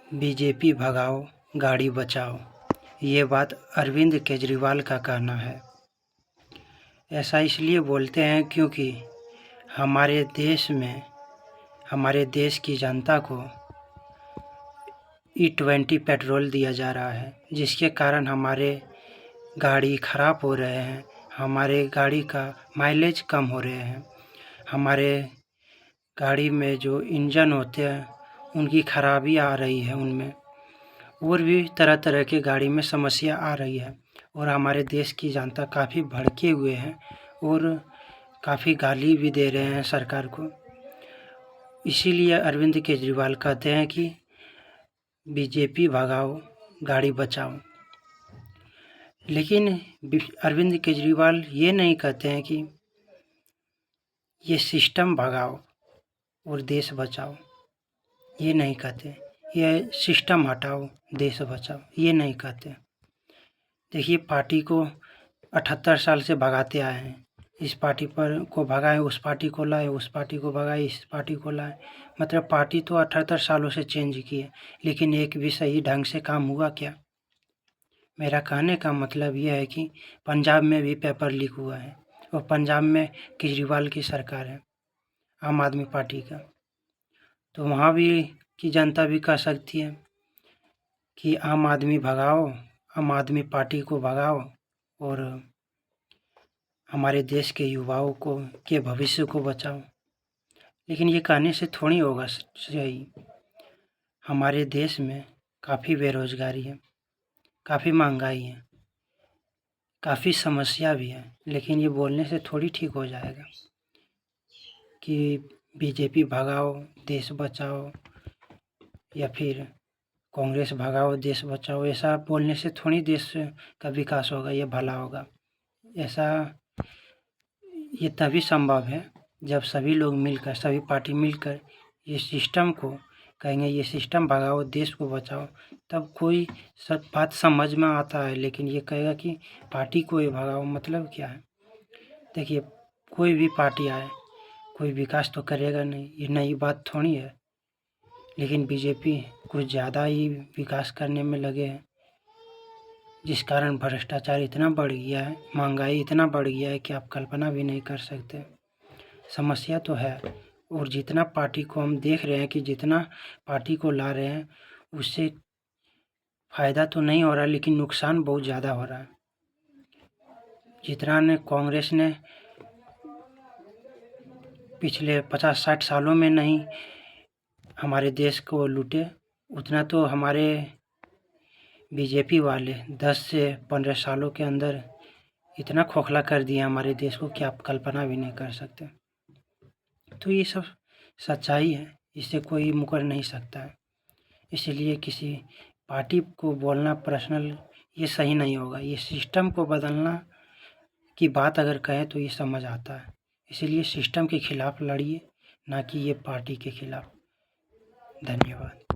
BJP भगाओ, गाड़ी बचाओ, ये बात अरविंद केजरीवाल का कहना है। ऐसा इसलिए बोलते हैं क्योंकि हमारे देश की जनता को E20 पेट्रोल दिया जा रहा है, जिसके कारण हमारे गाड़ी ख़राब हो रहे हैं, हमारे गाड़ी का माइलेज कम हो रहे हैं, हमारे गाड़ी में जो इंजन होते हैं उनकी खराबी आ रही है उनमें, और भी तरह तरह की गाड़ी में समस्या आ रही है। और हमारे देश की जनता काफ़ी भड़के हुए हैं और काफ़ी गाली भी दे रहे हैं सरकार को। इसीलिए अरविंद केजरीवाल कहते हैं कि बीजेपी भगाओ, गाड़ी बचाओ। लेकिन अरविंद केजरीवाल ये नहीं कहते हैं कि ये सिस्टम भगाओ और देश बचाओ, ये नहीं कहते। ये सिस्टम हटाओ, देश बचाओ, ये नहीं कहते। देखिए, पार्टी को 78 साल से भगाते आए हैं। इस पार्टी पर को भगाए, उस पार्टी को लाए, उस पार्टी को भगाए, इस पार्टी को लाए। मतलब पार्टी तो 78 सालों से चेंज की है, लेकिन एक भी सही ढंग से काम हुआ क्या? मेरा कहने का मतलब यह है कि पंजाब में भी पेपर लीक हुआ है और पंजाब में केजरीवाल की सरकार है, आम आदमी पार्टी का। तो वहाँ भी की जनता भी कह सकती है कि आम आदमी भगाओ, आम आदमी पार्टी को भगाओ और हमारे देश के युवाओं को के भविष्य को बचाओ। लेकिन ये कहने से थोड़ी होगा सही। हमारे देश में काफ़ी बेरोजगारी है, काफ़ी महंगाई है, काफ़ी समस्या भी है, लेकिन ये बोलने से थोड़ी ठीक हो जाएगा कि बीजेपी भगाओ, देश बचाओ, या फिर कांग्रेस भगाओ, देश बचाओ। ऐसा बोलने से थोड़ी देश का विकास होगा, ये भला होगा। ऐसा ये तभी संभव है जब सभी लोग मिलकर, सभी पार्टी मिलकर ये सिस्टम को कहेंगे, ये सिस्टम भगाओ, देश को बचाओ, तब कोई सब बात समझ में आता है। लेकिन ये कहेगा कि पार्टी को ही भगाओ, मतलब क्या है? देखिए, कोई भी पार्टी आए, कोई विकास तो करेगा नहीं, ये नई बात थोड़ी है। लेकिन बीजेपी कुछ ज़्यादा ही विकास करने में लगे हैं, जिस कारण भ्रष्टाचार इतना बढ़ गया है, महंगाई इतना बढ़ गया है कि आप कल्पना भी नहीं कर सकते। समस्या तो है, और जितना पार्टी को हम देख रहे हैं कि जितना पार्टी को ला रहे हैं, उससे फ़ायदा तो नहीं हो रहा, लेकिन नुकसान बहुत ज़्यादा हो रहा है। जितना ने कांग्रेस ने पिछले 50-60 सालों में नहीं हमारे देश को लूटे, उतना तो हमारे बीजेपी वाले 10 से 15 सालों के अंदर इतना खोखला कर दिया हमारे देश को कि आप कल्पना भी नहीं कर सकते। तो ये सब सच्चाई है, इससे कोई मुकर नहीं सकता है। इसलिए किसी पार्टी को बोलना पर्सनल ये सही नहीं होगा। ये सिस्टम को बदलना की बात अगर कहें तो ये समझ आता है। इसीलिए सिस्टम के खिलाफ लड़िए, ना कि ये पार्टी के खिलाफ। धन्यवाद।